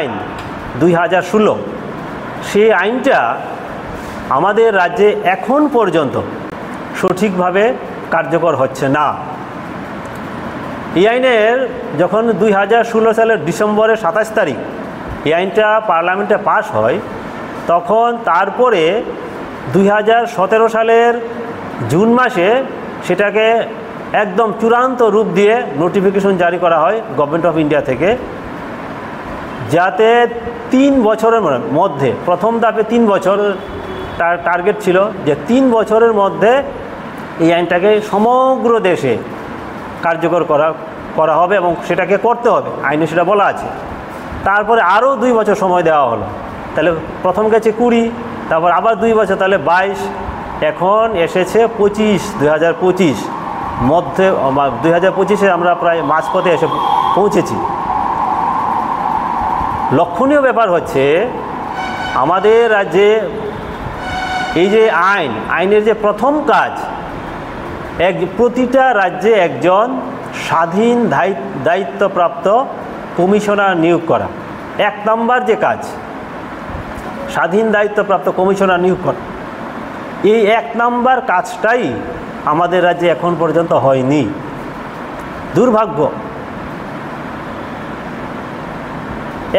আইন 2016 সেই আইনটা আমাদের রাজ্যে এখন পর্যন্ত সঠিকভাবে কার্যকর হচ্ছে না। এই আইনের যখন 2016 সালের ডিসেম্বরের 27 তারিখ এই আইনটা পার্লামেন্টে পাস হয়, তখন তারপরে 2017 সালের জুন মাসে সেটাকে একদম চূড়ান্ত রূপ দিয়ে নোটিফিকেশন জারি করা হয় গভর্নমেন্ট অফ ইন্ডিয়া থেকে, যাতে 3 বছরের মধ্যে, প্রথম ধাপে 3 বছর টার্গেট ছিল যে 3 বছরের মধ্যে এই আইনটাকে সমগ্র দেশে কার্যকর করা হবে এবং সেটাকে করতে হবে, আইনে সেটা বলা আছে। তারপরে আরও 2 বছর সময় দেওয়া হলো, তাহলে প্রথম গেছে 20, তারপর আবার 2 বছর, তাহলে 22, এখন এসেছে 2025 মধ্যে 2025-এ আমরা প্রায় মাঝপথে এসে পৌঁছেছি। লক্ষণীয় ব্যাপার হচ্ছে আমাদের রাজ্যে এই যে আইনের যে প্রথম কাজ, প্রতিটা রাজ্যে একজন স্বাধীন দায়িত্বপ্রাপ্ত কমিশনার নিয়োগ করা। 1 নম্বর যে কাজ, স্বাধীন দায়িত্বপ্রাপ্ত কমিশনার নিয়োগ করা। এই 1 নম্বর কাজটাই আমাদের রাজ্যে এখন পর্যন্ত হয়নি। দুর্ভাগ্য।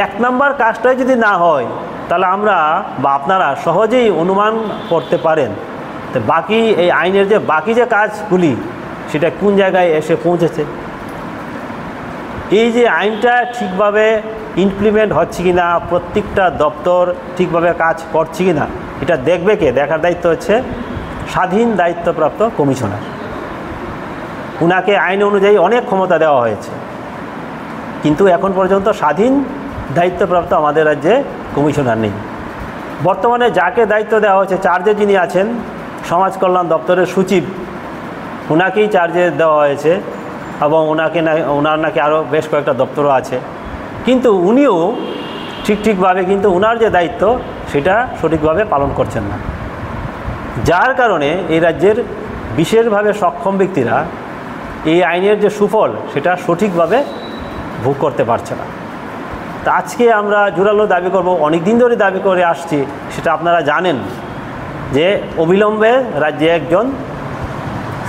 1 নম্বর কাজটাই যদি না হয়, তাহলে আমরা বা আপনারা সহজেই অনুমান করতে পারেন তো বাকি এই আইনের যে বাকি যে কাজগুলি সেটা কোন জায়গায় এসে পৌঁছেছে। এই যে আইনটা ঠিকভাবে ইমপ্লিমেন্ট হচ্ছে কি না, প্রত্যেকটা দপ্তর ঠিকভাবে কাজ করছে কি না, এটা দেখবে কে? দেখার দায়িত্ব হচ্ছে স্বাধীন দায়িত্বপ্রাপ্ত কমিশনার। উনাকে আইন অনুযায়ী অনেক ক্ষমতা দেওয়া হয়েছে, কিন্তু এখন পর্যন্ত স্বাধীন দায়িত্বপ্রাপ্ত আমাদের রাজ্যে কমিশনার নেই। বর্তমানে যাকে দায়িত্ব দেওয়া হয়েছে, চার্জে যিনি আছেন সমাজ কল্যাণ দপ্তরের সচিব, উনাকেই চার্জে দেওয়া হয়েছে এবং ওনার নাকি আরও বেশ কয়েকটা দপ্তরও আছে, কিন্তু উনিও ঠিকভাবে কিন্তু ওনার যে দায়িত্ব সেটা সঠিকভাবে পালন করছেন না, যার কারণে এই রাজ্যের বিশেষভাবে সক্ষম ব্যক্তিরা এই আইনের যে সুফল সেটা সঠিকভাবে ভোগ করতে পারছে না। তা আজকে আমরা জোরালো দাবি করব, অনেক দিন ধরে দাবি করে আসছি, সেটা আপনারা জানেন যে অবিলম্বে রাজ্যে একজন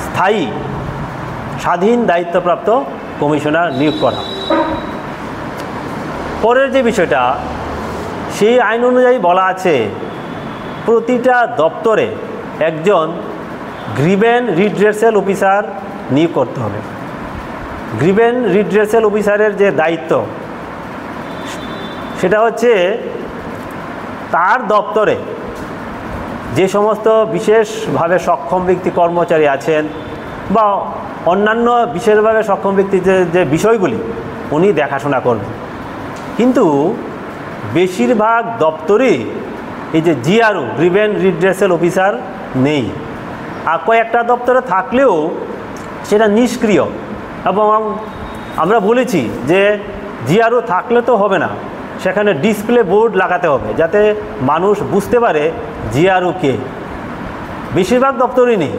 স্থায়ী স্বাধীন দায়িত্বপ্রাপ্ত কমিশনার নিয়োগ করা। পরের যে বিষয়টা, সেই আইন অনুযায়ী বলা আছে প্রতিটা দপ্তরে একজন গ্রিভেন্স রিড্রেসাল অফিসার নিয়োগ করতে হবে। গ্রিভেন্স রিড্রেসাল অফিসারের যে দায়িত্ব সেটা হচ্ছে তার দপ্তরে যে সমস্ত বিশেষভাবে সক্ষম ব্যক্তি কর্মচারী আছেন বা অন্যান্য বিশেষভাবে সক্ষম ব্যক্তি যে বিষয়গুলি উনি দেখাশোনা করবেন। কিন্তু বেশিরভাগ দপ্তরেই এই যে জিআরও গ্রিভেন্স রিড্রেসাল অফিসার নেই, আর কয়েকটা দপ্তরে থাকলেও সেটা নিষ্ক্রিয়। এবং আমরা বলেছি যে জিআরও থাকলে তো হবে না, সেখানে ডিসপ্লে বোর্ড লাগাতে হবে যাতে মানুষ বুঝতে পারে জিআরও কে। বেশিরভাগ দপ্তরই নেই,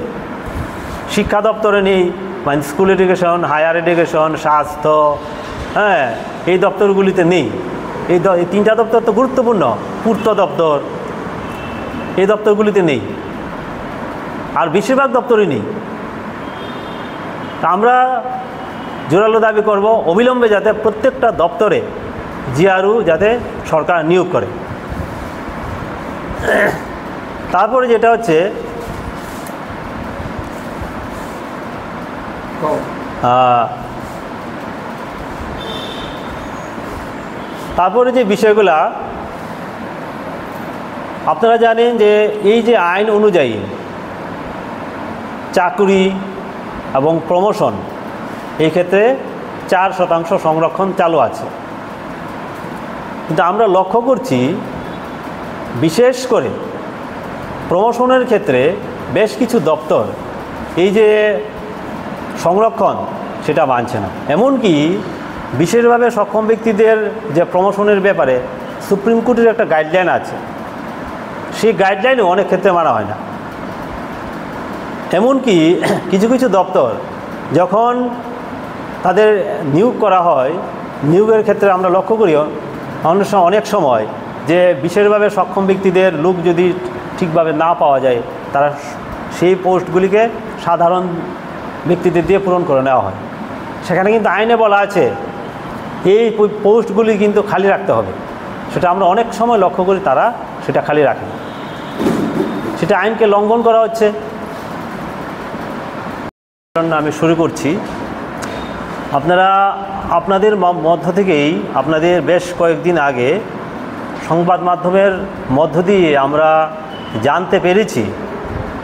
শিক্ষা দপ্তরে নেই, মানে স্কুল এডুকেশন, হায়ার এডুকেশন, স্বাস্থ্য, হ্যাঁ, এই দপ্তরগুলিতে নেই। এই 3টা দপ্তর তো গুরুত্বপূর্ণ, পূর্ত দপ্তর, এই দপ্তরগুলিতে নেই, আর বেশিরভাগ দপ্তরই নেই। আমরা জোরালো দাবি করব অবিলম্বে যাতে প্রত্যেকটা দপ্তরে জিআরও যাতে সরকার নিয়োগ করে। তারপরে যেটা হচ্ছে তারপরে যে বিষয়গুলা আপনারা জানেন যে এই যে আইন অনুযায়ী চাকরি এবং প্রমোশন, এই ক্ষেত্রে 4% সংরক্ষণ চালু আছে। কিন্তু আমরা লক্ষ্য করছি বিশেষ করে প্রমোশনের ক্ষেত্রে বেশ কিছু দপ্তর এই যে সংরক্ষণ সেটা মানছে না। এমনকি বিশেষভাবে সক্ষম ব্যক্তিদের যে প্রমোশনের ব্যাপারে সুপ্রিম কোর্টের একটা গাইডলাইন আছে, সেই গাইডলাইনও অনেক ক্ষেত্রে মানা হয় না। এমনকি কিছু কিছু দপ্তর যখন তাদের নিয়োগ করা হয়, নিয়োগের ক্ষেত্রে আমরা লক্ষ্য করি অনেক সময় যে বিশেষভাবে সক্ষম ব্যক্তিদের লোক যদি ঠিকভাবে না পাওয়া যায়, তারা সেই পোস্টগুলিকে সাধারণ ব্যক্তিদের দিয়ে পূরণ করে নেওয়া হয়। সেখানে কিন্তু আইনে বলা আছে এই পোস্টগুলি কিন্তু খালি রাখতে হবে। সেটা আমরা অনেক সময় লক্ষ্য করি, তারা সেটা খালি রাখে, সেটা আইনকে লঙ্ঘন করা হচ্ছে। আমি শুরু করছি। আপনারা আপনাদের মধ্য থেকেই আপনাদের বেশ কয়েকদিন আগে সংবাদ মাধ্যমের মধ্য দিয়ে আমরা জানতে পেরেছি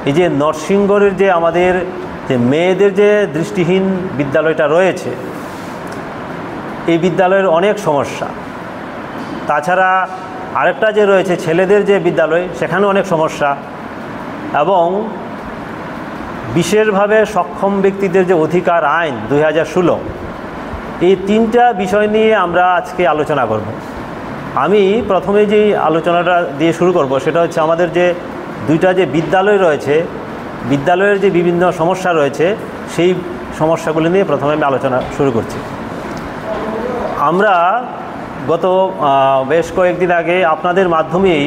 এই যে নরসিংগড়ের যে আমাদের যে মেয়েদের যে দৃষ্টিহীন বিদ্যালয়টা রয়েছে, এই বিদ্যালয়ের অনেক সমস্যা। তাছাড়া আরেকটা যে রয়েছে ছেলেদের যে বিদ্যালয়, সেখানেও অনেক সমস্যা। এবং বিশেষভাবে সক্ষম ব্যক্তিদের যে অধিকার আইন 2016, এই তিনটা বিষয় নিয়ে আমরা আজকে আলোচনা করব। আমি প্রথমে যে আলোচনাটা দিয়ে শুরু করব সেটা হচ্ছে আমাদের যে দুইটা যে বিদ্যালয় রয়েছে, বিদ্যালয়ের যে বিভিন্ন সমস্যা রয়েছে, সেই সমস্যাগুলি নিয়ে প্রথমে আমি আলোচনা শুরু করছি। আমরা গত বেশ কয়েকদিন আগে আপনাদের মাধ্যমেই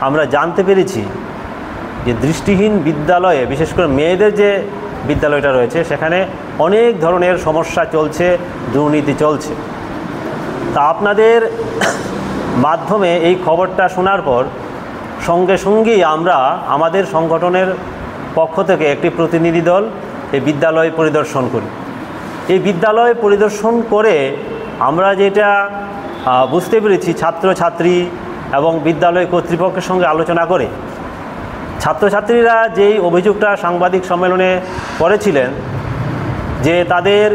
আমরা জানতে পেরেছি যে দৃষ্টিহীন বিদ্যালয়ে, বিশেষ করে মেয়েদের যে বিদ্যালয়টা রয়েছে, সেখানে অনেক ধরনের সমস্যা চলছে, দুর্নীতি চলছে। তা আপনাদের মাধ্যমে এই খবরটা শোনার পর সঙ্গে সঙ্গেই আমরা আমাদের সংগঠনের পক্ষ থেকে একটি প্রতিনিধি দল এই বিদ্যালয় পরিদর্শন করি। এই বিদ্যালয় পরিদর্শন করে আমরা যেটা বুঝতে পেরেছি, ছাত্রছাত্রী এবং বিদ্যালয় কর্তৃপক্ষের সঙ্গে আলোচনা করে ছাত্রছাত্রীরা যেই অভিযোগটা সাংবাদিক সম্মেলনে করেছিলেন যে তাদের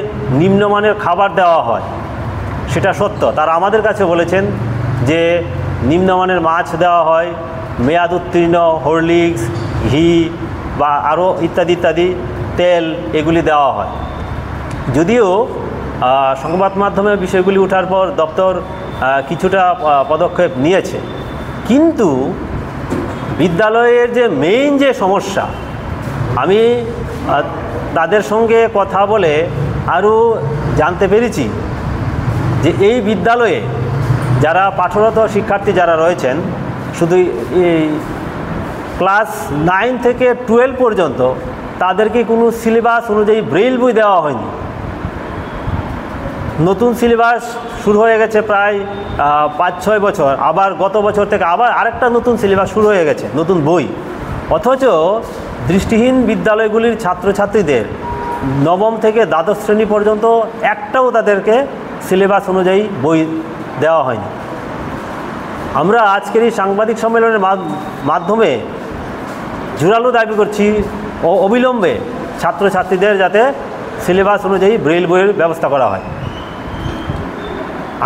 নিম্নমানের খাবার দেওয়া হয়, সেটা সত্য। তারা আমাদের কাছে বলেছেন যে নিম্নমানের মাছ দেওয়া হয়, মেয়াদ উত্তীর্ণ হরলিক্স, ঘি বা আরও ইত্যাদি ইত্যাদি তেল, এগুলি দেওয়া হয়। যদিও সংবাদ মাধ্যমে বিষয়গুলি ওঠার পর দপ্তর কিছুটা পদক্ষেপ নিয়েছে, কিন্তু বিদ্যালয়ের যে মেইন যে সমস্যা, আমি তাদের সঙ্গে কথা বলে আরও জানতে পেরেছি যে এই বিদ্যালয়ে যারা পাঠরত শিক্ষার্থী যারা রয়েছেন, শুধু এই ক্লাস 9 থেকে 12 পর্যন্ত তাদেরকে কোনো সিলেবাস অনুযায়ী ব্রেইল বই দেওয়া হয়নি। নতুন সিলেবাস শুরু হয়ে গেছে প্রায় 5-6 বছর, আবার গত বছর থেকে আবার আরেকটা নতুন সিলেবাস শুরু হয়ে গেছে, নতুন বই। অথচ দৃষ্টিহীন বিদ্যালয়গুলির ছাত্রছাত্রীদের নবম থেকে দ্বাদশ শ্রেণী পর্যন্ত একটাও তাদেরকে সিলেবাস অনুযায়ী বই দেওয়া হয়নি। আমরা আজকের এই সাংবাদিক সম্মেলনের মাধ্যমে জোরালো দাবি করছি ও অবিলম্বে ছাত্রছাত্রীদের যাতে সিলেবাস অনুযায়ী ব্রেইল বইয়ের ব্যবস্থা করা হয়।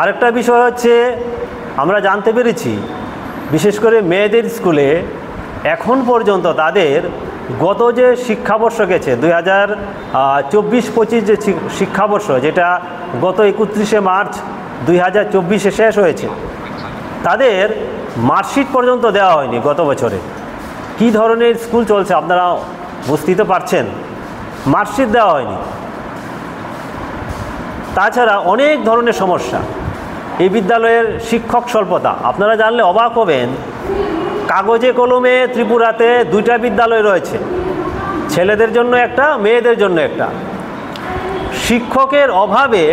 আরেকটা বিষয় হচ্ছে, আমরা জানতে পেরেছি বিশেষ করে মেয়েদের স্কুলে এখন পর্যন্ত তাদের গত যে শিক্ষাবর্ষ গেছে 2024-25 যে শিক্ষাবর্ষ, যেটা গত 31শে মার্চ 2024 শেষ হয়েছে, তাদের মার্কশিট পর্যন্ত দেওয়া হয়নি গত বছরে। কি ধরনের স্কুল চলছে আপনারা বুঝতেই তো পারছেন, মার্কশিট দেওয়া হয়নি। তাছাড়া অনেক ধরনের সমস্যা। এই বিদ্যালয়ের শিক্ষক স্বল্পতা, আপনারা জানলে অবাক হবেন, কাগজে কলমে ত্রিপুরাতে 2টা বিদ্যালয় রয়েছে, ছেলেদের জন্য একটা, মেয়েদের জন্য একটা। শিক্ষকের অভাবে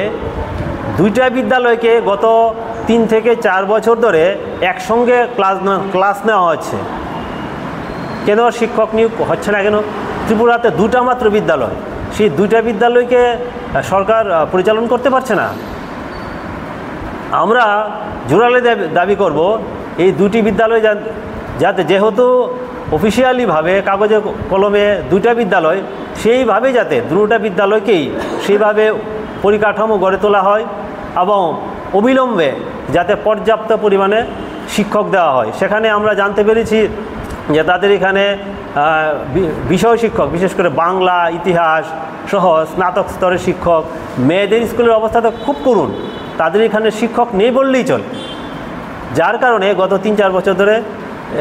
2টা বিদ্যালয়কে গত 3 থেকে 4 বছর ধরে একসঙ্গে ক্লাস নেওয়া হচ্ছে। কেন শিক্ষক নিয়োগ হচ্ছে না কেন? ত্রিপুরাতে 2টা মাত্র বিদ্যালয়, সেই 2টা বিদ্যালয়কে সরকার পরিচালন করতে পারছে না। আমরা জোরালো দাবি করব এই 2টি বিদ্যালয় যাতে, যেহেতু অফিসিয়ালিভাবে কাগজে কলমে 2টা বিদ্যালয়, সেইভাবে যাতে 2টা বিদ্যালয়কেই সেইভাবে পরিকাঠামো গড়ে তোলা হয় এবং অবিলম্বে যাতে পর্যাপ্ত পরিমাণে শিক্ষক দেওয়া হয়। সেখানে আমরা জানতে পেরেছি যে তাদের এখানে বিষয় শিক্ষক, বিশেষ করে বাংলা, ইতিহাস সহ স্নাতক স্তরের শিক্ষক। মেয়েদের স্কুলের অবস্থা তো খুব করুণ, তাদের এখানে শিক্ষক নেই বললেই চলে। যার কারণে গত 3-4 বছর ধরে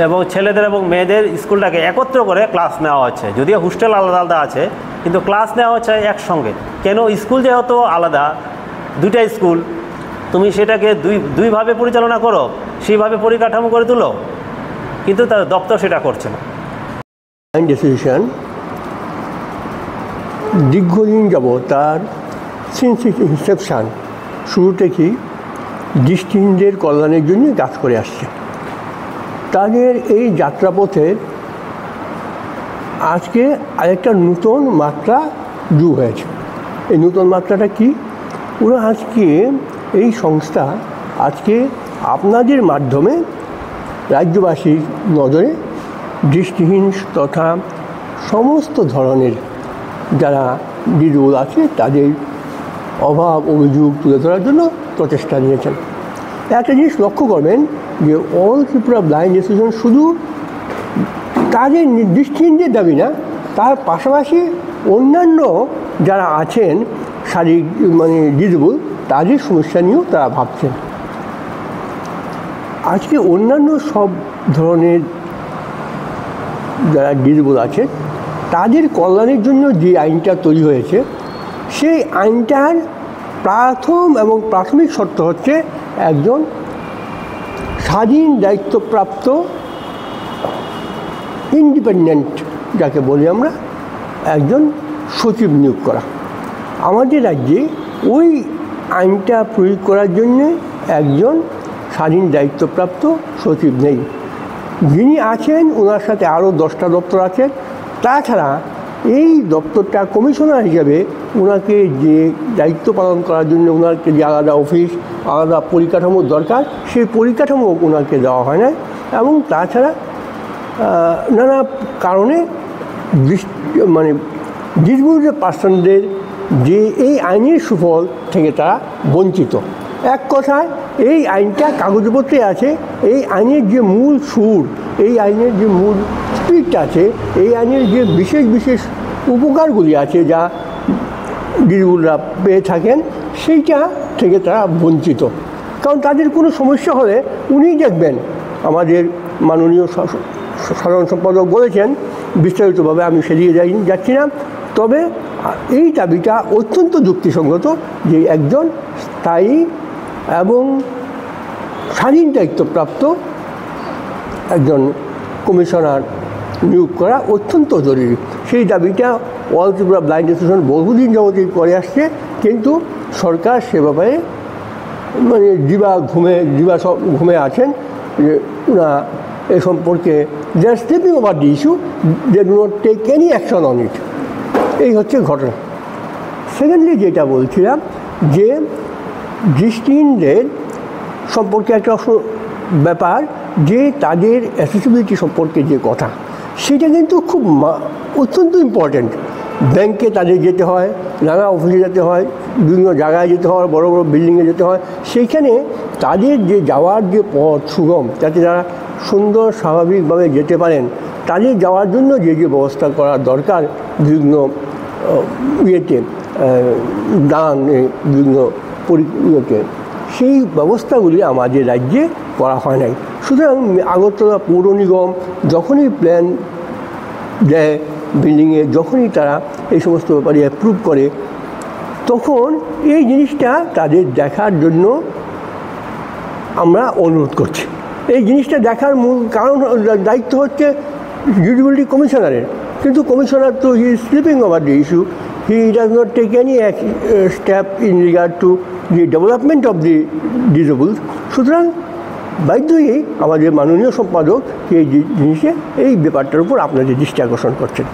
এবং ছেলেদের এবং মেয়েদের স্কুলটাকে একত্র করে ক্লাস নেওয়া হচ্ছে। যদিও হোস্টেল আলাদা আলাদা আছে, কিন্তু ক্লাস নেওয়া হচ্ছে একসঙ্গে। কেন? স্কুল যেহেতু আলাদা, 2টা স্কুল, তুমি সেটাকে দুইভাবে পরিচালনা করো, সেইভাবে পরিকাঠামো করে তুলো, কিন্তু তার দপ্তর সেটা করছে না। ডিসিশন দীর্ঘদিন যাব তার সিন্স ইনসেপশন শুরু থেকেই দৃষ্টিহীনদের কল্যাণের জন্য কাজ করে আসছে। তাদের এই যাত্রাপথের আজকে আরেকটা নতুন মাত্রা যোগ হয়েছে। এই নতুন মাত্রাটা কি? ওরা আজকে এই সংস্থা আজকে আপনাদের মাধ্যমে রাজ্যবাসীর নজরে দৃষ্টিহীন তথা সমস্ত ধরনের যারা ডিজেবল আছে তাদের অভাব অভিযোগ তুলে ধরার জন্য প্রচেষ্টা নিয়েছেন। একটা জিনিস লক্ষ্য করবেন যে অল ত্রিপুরা ব্লাইন্ড অ্যাসোসিয়েশন শুধু তাদের দৃষ্টিহীনদের দাবি না, তার পাশাপাশি অন্যান্য যারা আছেন শারীরিক ডিজেবল তাদের সমস্যা নিয়েও তারা ভাবছেন। আজকে অন্যান্য সব ধরনের যারা ডিজেবল আছে তাদের কল্যাণের জন্য যে আইনটা তৈরি হয়েছে, সেই আইনটার প্রাথমিক শর্ত হচ্ছে একজন স্বাধীন দায়িত্বপ্রাপ্ত ইন্ডিপেন্ডেন্ট যাকে বলি আমরা একজন সচিব নিয়োগ করা। আমাদের রাজ্যে ওই আইনটা প্রয়োগ করার জন্য একজন স্বাধীন দায়িত্বপ্রাপ্ত সচিব নেই। যিনি আছেন ওনার সাথে আরও 10টা দপ্তর আছেন। তাছাড়া এই দপ্তরটা কমিশনার হিসেবে ওনাকে যে দায়িত্ব পালন করার জন্য ওনাকে যে আলাদা অফিস আলাদা পরিকাঠামোর দরকার, সেই পরিকাঠামো ওনাকে দেওয়া হয় না। এবং তাছাড়া নানা কারণে ডিসেবলড পার্সনদের যে এই আইনের সুফল থেকে তারা বঞ্চিত। এক কথায় এই আইনটা কাগজপত্রে আছে, এই আইনের যে মূল সুর, এই আইনের যে মূল স্পিরিট আছে, এই আইনের যে বিশেষ বিশেষ উপকারগুলি আছে যা ডিসেবলরা পেয়ে থাকেন, সেইটা থেকে তারা বঞ্চিত। কারণ তাদের কোনো সমস্যা হলে উনি দেখবেন, আমাদের মাননীয় সাধারণ সম্পাদক বলেছেন বিস্তারিতভাবে, আমি সেদিকে যাচ্ছি না। তবে এই দাবিটা অত্যন্ত যুক্তিসঙ্গত যে একজন স্থায়ী এবং স্বাধীন দায়িত্বপ্রাপ্ত একজন কমিশনার নিয়োগ করা অত্যন্ত জরুরি। সেই দাবিটা অল ত্রিপুরা ব্লাইন্ড অ্যাসোসিয়েশন বহুদিন যাবতীয় করে আসছে, কিন্তু সরকার সে ব্যাপারে ঘুমে আছেন যে ওরা এ সম্পর্কে they are sleeping over the issue, they do not take any action on it. এই হচ্ছে ঘটনা। সেকেন্ডলি যেটা বলছিলাম যে দৃষ্টিহীনদের সম্পর্কে একটা ব্যাপার যে তাদের অ্যাসেসিবিলিটি সম্পর্কে যে কথা, সেটা কিন্তু খুব অত্যন্ত ইম্পর্ট্যান্ট। ব্যাংকে তাদের যেতে হয়, নানা অফিসে যেতে হয়, বিভিন্ন জায়গায় যেতে হয়, বড় বড় বিল্ডিংয়ে যেতে হয়। সেইখানে তাদের যে যাওয়ার যে পথ সুগম, যাতে তারা সুন্দর স্বাভাবিকভাবে যেতে পারেন, তাদের যাওয়ার জন্য যে যে ব্যবস্থা করা দরকার বিভিন্ন দান বিভিন্ন পরিকে, সেই ব্যবস্থাগুলি আমাদের রাজ্যে করা হয় নাই। সুতরাং আগরতলা পৌর নিগম যখনই প্ল্যান দেয় বিল্ডিংয়ে, যখনই তারা এই সমস্ত ব্যাপারে অ্যাপ্রুভ করে, তখন এই জিনিসটা তাদের দেখার জন্য আমরা অনুরোধ করছি। এই জিনিসটা দেখার মূল কারণ দায়িত্ব হচ্ছে ডিসেবিলিটি কমিশনারের, কিন্তু কমিশনার তো he is sleeping over the issue. He does not take any step in regard to the development of the disable. সুতরাং বাধ্যই আমাদের মাননীয় সম্পাদক এই জিনিসে এই ব্যাপারটার উপর আপনাদের দৃষ্টি আকর্ষণ করছেন।